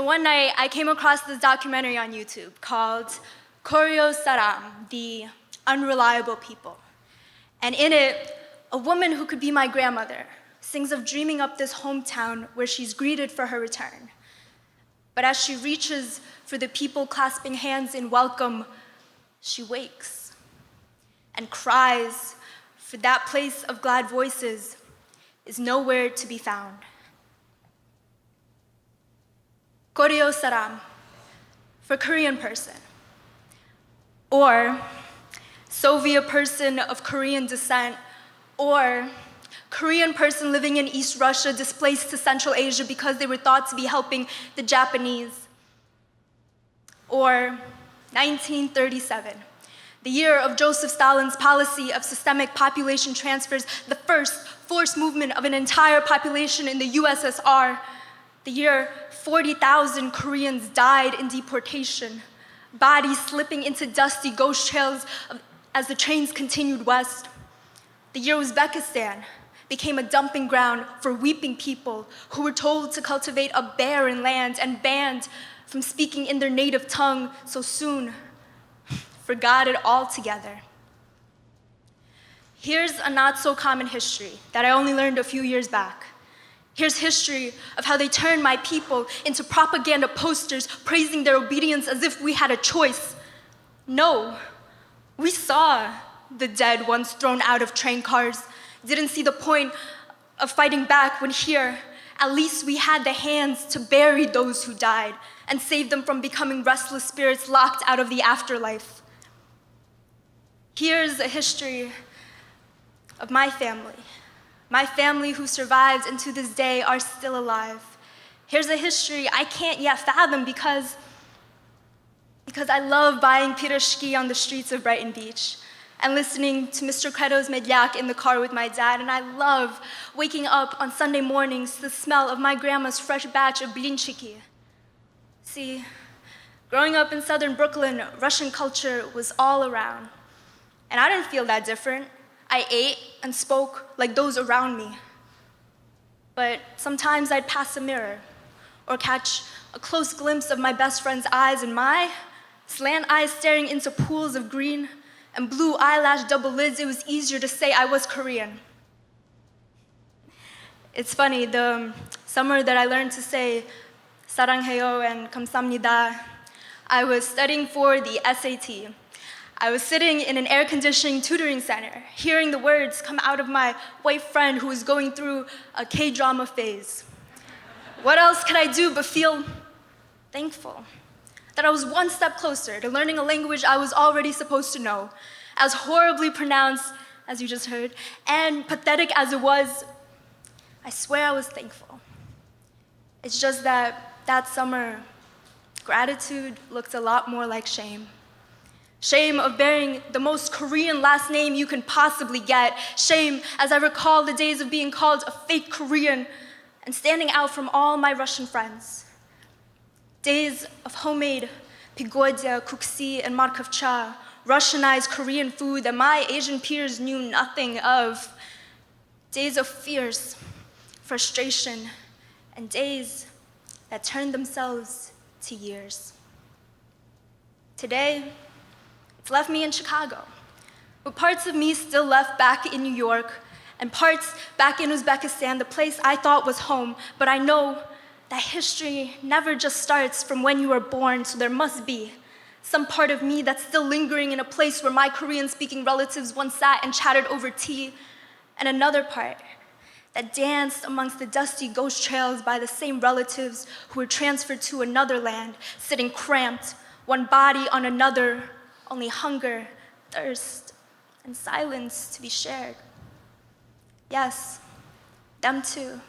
one night, I came across this documentary on YouTube called Koryo Saram, the Unreliable People. And in it, a woman who could be my grandmother sings of dreaming up this hometown where she's greeted for her return. But as she reaches for the people clasping hands in welcome, she wakes and cries, for that place of glad voices is nowhere to be found. Koryo Saram, for Korean person, or Soviet person of Korean descent, or Korean person living in East Russia displaced to Central Asia because they were thought to be helping the Japanese, or 1937, the year of Joseph Stalin's policy of systemic population transfers, the first forced movement of an entire population in the USSR, the year 40,000 Koreans died in deportation, bodies slipping into dusty ghost trails as the trains continued west. The year Uzbekistan became a dumping ground for weeping people who were told to cultivate a barren land and banned from speaking in their native tongue, so soon forgot it altogether. Here's a not so common history that I only learned a few years back. Here's history of how they turned my people into propaganda posters praising their obedience as if we had a choice. No, we saw the dead ones thrown out of train cars, didn't see the point of fighting back when here, at least we had the hands to bury those who died and save them from becoming restless spirits locked out of the afterlife. Here's a history of my family who survived and to this day are still alive. Here's a history I can't yet fathom because I love buying pirashki on the streets of Brighton Beach and listening to Mr. Credo's medyak in the car with my dad, and I love waking up on Sunday mornings to the smell of my grandma's fresh batch of blinchiki. See, growing up in southern Brooklyn, Russian culture was all around, and I didn't feel that different. I ate and spoke like those around me. But sometimes I'd pass a mirror or catch a close glimpse of my best friend's eyes, and my slant eyes staring into pools of green and blue eyelash double lids, it was easier to say I was Korean. It's funny, the summer that I learned to say 사랑해요 and 감사합니다, I was studying for the SAT. I was sitting in an air-conditioning tutoring center, hearing the words come out of my white friend who was going through a K-drama phase. What else could I do but feel thankful that I was one step closer to learning a language I was already supposed to know, as horribly pronounced, as you just heard, and pathetic as it was. I swear I was thankful. It's just that summer, gratitude looked a lot more like shame. Shame of bearing the most Korean last name you can possibly get. Shame as I recall the days of being called a fake Korean and standing out from all my Russian friends. Days of homemade pigodya, kuksi, and markovcha, Russianized Korean food that my Asian peers knew nothing of. Days of fierce frustration and days that turned themselves to years. Today, it's left me in Chicago, with parts of me still left back in New York and parts back in Uzbekistan, the place I thought was home. But I know that history never just starts from when you were born, so there must be some part of me that's still lingering in a place where my Korean-speaking relatives once sat and chatted over tea, and another part that danced amongst the dusty ghost trails by the same relatives who were transferred to another land, sitting cramped, one body on another, only hunger, thirst, and silence to be shared. Yes, them too,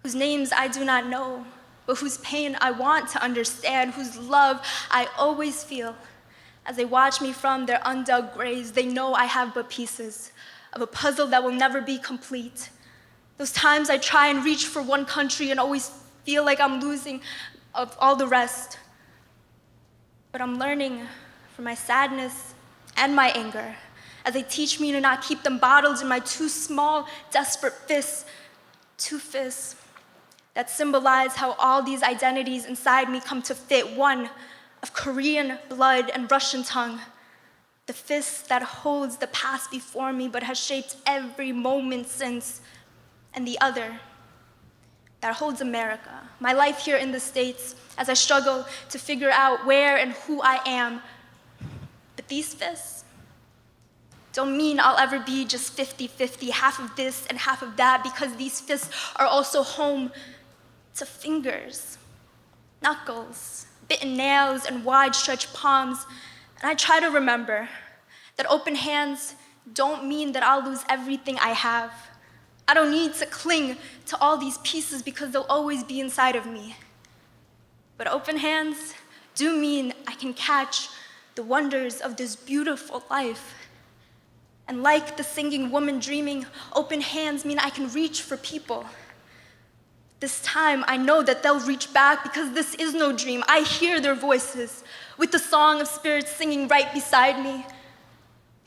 whose names I do not know, but whose pain I want to understand, whose love I always feel. As they watch me from their undug graves, they know I have but pieces of a puzzle that will never be complete. Those times I try and reach for one country and always feel like I'm losing of all the rest. But I'm learning from my sadness and my anger as they teach me to not keep them bottled in my two small, desperate fists, two fists that symbolize how all these identities inside me come to fit, one of Korean blood and Russian tongue, the fist that holds the past before me but has shaped every moment since, and the other that holds America, my life here in the States, as I struggle to figure out where and who I am. But these fists don't mean I'll ever be just 50-50, half of this and half of that, because these fists are also home to fingers, knuckles, bitten nails, and wide-stretched palms. And I try to remember that open hands don't mean that I'll lose everything I have. I don't need to cling to all these pieces because they'll always be inside of me. But open hands do mean I can catch the wonders of this beautiful life. And like the singing woman dreaming, open hands mean I can reach for people. This time, I know that they'll reach back because this is no dream. I hear their voices with the song of spirits singing right beside me.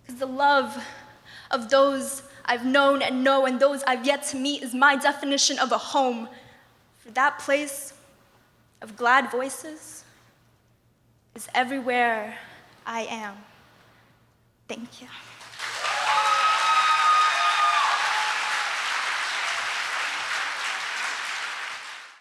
Because the love of those I've known and know and those I've yet to meet is my definition of a home. For that place of glad voices is everywhere I am. Thank you.